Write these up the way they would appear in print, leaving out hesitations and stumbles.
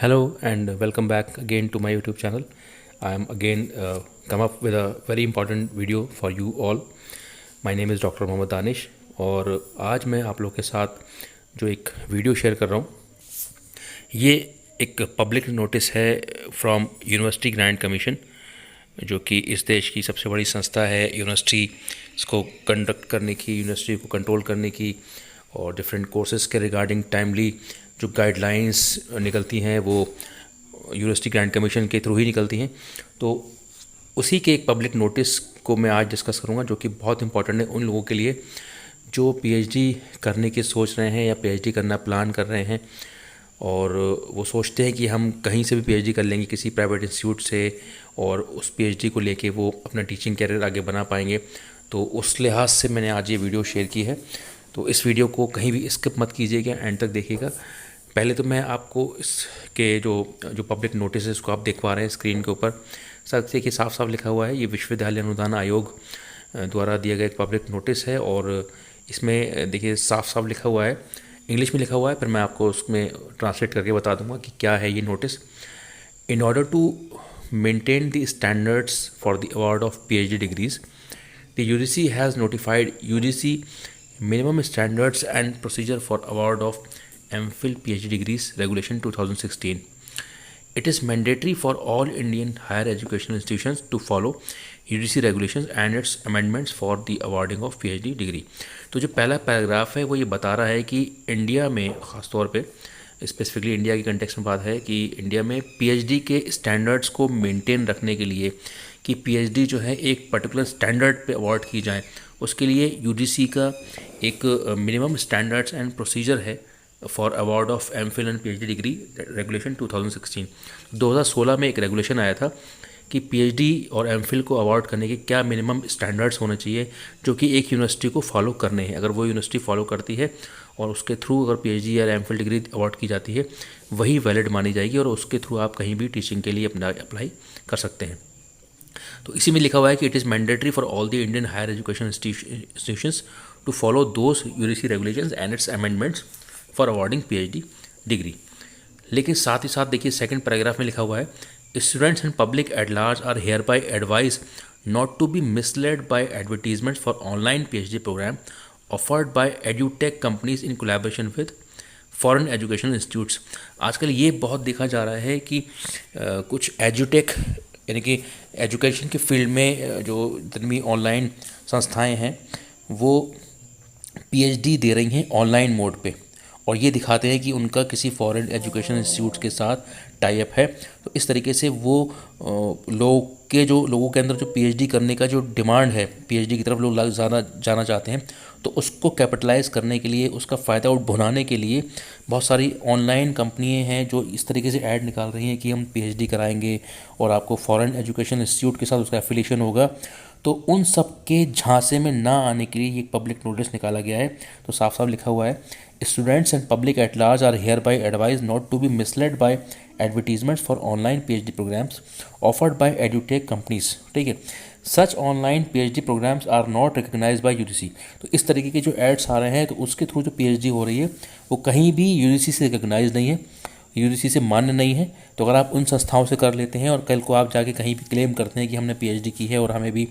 Hello and welcome back again to my YouTube channel. I am again come up with a very important video for you all. My name is doctor Mohammad Danish और आज मैं आप लोग के साथ जो एक वीडियो शेयर कर रहा हूँ ये एक पब्लिक नोटिस है फ्रॉम यूनिवर्सिटी ग्रांट कमीशन, जो कि इस देश की सबसे बड़ी संस्था है यूनिवर्सिटी को कंडक्ट करने की, यूनिवर्सिटी को कंट्रोल करने की और डिफरेंट कोर्सेज़ के रिगार्डिंग टाइमली जो गाइडलाइंस निकलती हैं वो यूनिवर्सिटी ग्रांट कमीशन के थ्रू ही निकलती हैं। तो उसी के एक पब्लिक नोटिस को मैं आज डिस्कस करूंगा, जो कि बहुत इंपॉर्टेंट है उन लोगों के लिए जो पीएचडी करने की सोच रहे हैं या पीएचडी करना प्लान कर रहे हैं और वो सोचते हैं कि हम कहीं से भी पीएचडी कर लेंगे किसी प्राइवेट इंस्टीट्यूट से और उस पीएचडी को लेके वो अपना टीचिंग कैरियर आगे बना पाएंगे। तो उस लिहाज से मैंने आज ये वीडियो शेयर की है। तो इस वीडियो को कहीं भी स्किप मत कीजिएगा, एंड तक देखिएगा। पहले तो मैं आपको इसके जो पब्लिक नोटिस है उसको आप दिखवा रहे हैं स्क्रीन के ऊपर। साथ देखिए साफ साफ लिखा हुआ है, ये विश्वविद्यालय अनुदान आयोग द्वारा दिया गया एक पब्लिक नोटिस है और इसमें देखिए साफ साफ लिखा हुआ है, इंग्लिश में लिखा हुआ है, पर मैं आपको उसमें ट्रांसलेट करके बता दूंगा कि क्या है ये notice. In order to maintain the standards for the award of PhD degrees, the UGC has notified UGC minimum standards and procedure for award of MPhil PhD degrees regulation 2016. It is mandatory for all Indian higher educational institutions to follow UGC regulations and its amendments for the awarding of PhD degree. तो जो पहला paragraph है वो ये बता रहा है कि इंडिया में ख़ास तौर पे स्पेसिफिकली इंडिया के कंटेक्स्ट में बात है कि इंडिया में पीएचडी के स्टैंडर्ड्स को मेंटेन रखने के लिए कि पीएचडी जो है एक पर्टिकुलर स्टैंडर्ड पे अवार्ड की जाए, उसके लिए यूजीसी का एक मिनिमम स्टैंडर्ड्स एंड प्रोसीजर है for award of MPhil and PhD degree regulation 2016। 2016 में एक रेगुलेशन आया था कि पीएचडी और एमफिल को अवार्ड करने के क्या मिनिमम स्टैंडर्ड्स होने चाहिए जो कि एक यूनिवर्सिटी को फॉलो करने हैं। अगर वो यूनिवर्सिटी फॉलो करती है और उसके थ्रू अगर पीएचडी या एमफिल डिग्री अवार्ड की जाती है वही वैलिड मानी जाएगी और उसके थ्रू आप कहीं भी टीचिंग के लिए अपना अप्लाई कर सकते हैं। तो इसी में लिखा हुआ है कि it is mandatory for all the Indian higher education institutions to follow those UGC regulations and its amendments for awarding PhD degree. लेकिन साथ ही साथ देखिए सेकंड पैराग्राफ में लिखा हुआ है, students and public at large are hereby advise not to be misled by advertisements for online PhD program offered by edutech companies in collaboration with foreign educational institutes. आजकल ये बहुत देखा जा रहा है कि कुछ एजुटेक यानी कि एजुकेशन के फील्ड में जो जितनी ऑनलाइन संस्थाएं हैं वो पीएचडी दे रही हैं ऑनलाइन मोड पे और ये दिखाते हैं कि उनका किसी फॉरेन एजुकेशन इंस्टीट्यूट के साथ टाई अप है। तो इस तरीके से वो लोगों के अंदर जो पीएचडी करने का जो डिमांड है, पीएचडी की तरफ लोग जाना चाहते हैं, तो उसको कैपिटलाइज करने के लिए, उसका फ़ायदा उठाने के लिए बहुत सारी ऑनलाइन कंपनियां हैं जो इस तरीके से ऐड निकाल रही हैं कि हम पीएचडी कराएंगे और आपको फॉरेन एजुकेशन इंस्टीट्यूट के साथ उसका एफिलिएशन होगा। तो उन सब के झांसे में ना आने के लिए ये पब्लिक नोटिस निकाला गया है। तो साफ साफ लिखा हुआ है, students and public at large are hereby advise not to be misled by advertisements for online PhD programs offered by edutech companies. ठीक है, such online PhD programs are not recognize by UGC. तो इस तरीके के जो ads आ रहे हैं तो उसके थ्रू जो पीएचडी हो रही है वो कहीं भी यूजीसी से रिकग्नाइज नहीं है, यूजीसी से मान्य नहीं है। तो अगर आप उन संस्थाओं से कर लेते हैं और कल को आप जाके कहीं भी क्लेम करते हैं कि हमने पीएचडी की है और हमें भी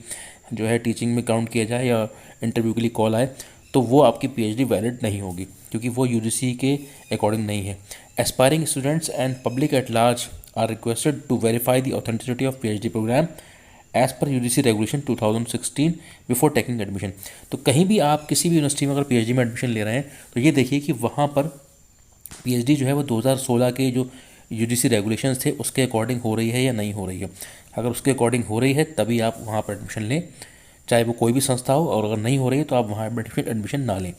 जो है टीचिंग में काउंट किया जाए या इंटरव्यू के लिए कॉल आए, तो वो आपकी पीएचडी वैलिड नहीं होगी क्योंकि वो यूजीसी के अकॉर्डिंग नहीं है। Aspiring students and public at large are requested to verify the authenticity of PhD programme as per UGC regulation 2016 before taking admission. तो कहीं भी आप किसी भी यूनिवर्सिटी में अगर पीएचडी में एडमिशन ले रहे हैं तो ये देखिए कि वहाँ पर पीएचडी जो है वो 2016 के जो यूजीसी रेगुलेशंस थे उसके अकॉर्डिंग हो रही है या नहीं हो रही है। अगर उसके अकॉर्डिंग हो रही है तभी आप वहाँ पर एडमिशन लें, चाहे वो कोई भी संस्था हो, और अगर नहीं हो रही है तो आप वहाँ एडमिशन ना लें।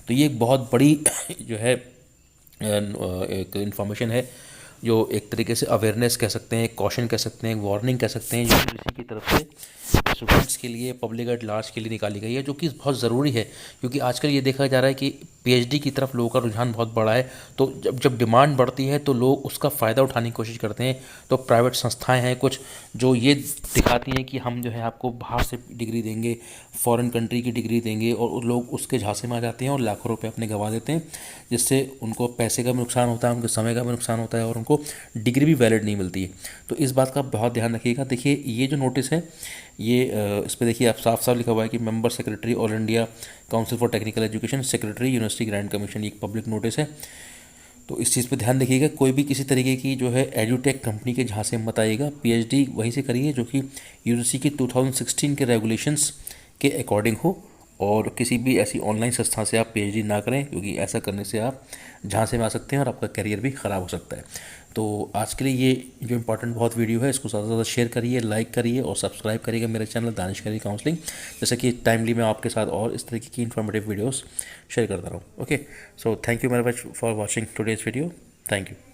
तो ये एक बहुत बड़ी जो है एक इन्फॉर्मेशन है, जो एक तरीके से अवेयरनेस कह सकते हैं, कॉशन कह सकते हैं, वार्निंग कह सकते हैं, यूनिवर्सिटी की तरफ से स्टूडेंट्स के लिए, पब्लिक एट लार्ज के लिए निकाली गई है, जो कि बहुत ज़रूरी है क्योंकि आजकल ये देखा जा रहा है कि पीएचडी की तरफ लोगों का रुझान बहुत बड़ा है। तो जब जब डिमांड बढ़ती है तो लोग उसका फ़ायदा उठाने की कोशिश करते हैं। तो प्राइवेट संस्थाएं हैं कुछ जो ये दिखाती हैं कि हम जो है आपको बाहर से डिग्री देंगे, फॉरेन कंट्री की डिग्री देंगे, और लोग उसके झांसे में आ जाते हैं और लाखों रुपए अपने गंवा देते हैं, जिससे उनको पैसे का भी नुकसान होता है, उनके समय का भी नुकसान होता है और उनको डिग्री भी वैलिड नहीं मिलती है। तो इस बात का बहुत ध्यान रखिएगा। देखिए ये जो नोटिस है ये इस पर देखिए आप साफ साफ लिखा हुआ है कि member secretary all India council for technical education, secretary university grant commission, एक पब्लिक नोटिस है। तो इस चीज़ पे ध्यान रखिएगा, कोई भी किसी तरीके की जो है एजुटेक कंपनी के झांसे में मत आइएगा। पीएचडी वहीं से करिए जो कि यूजीसी की 2016 के रेगुलेशंस के अकॉर्डिंग हो, और किसी भी ऐसी ऑनलाइन संस्था से आप पीएचडी ना करें क्योंकि ऐसा करने से आप झांसे में आ सकते हैं और आपका करियर भी ख़राब हो सकता है। तो आज के लिए ये जो इम्पोर्टेंट बहुत वीडियो है इसको ज़्यादा से ज़्यादा शेयर करिए, लाइक करिए और सब्सक्राइब करिएगा मेरे चैनल दानिश करियर काउंसलिंग, जैसे कि टाइमली मैं आपके साथ और इस तरीके की इन्फॉर्मेटिव वीडियोस शेयर करता रहूँ। Okay, so thank you very much for watching today's video. Thank you.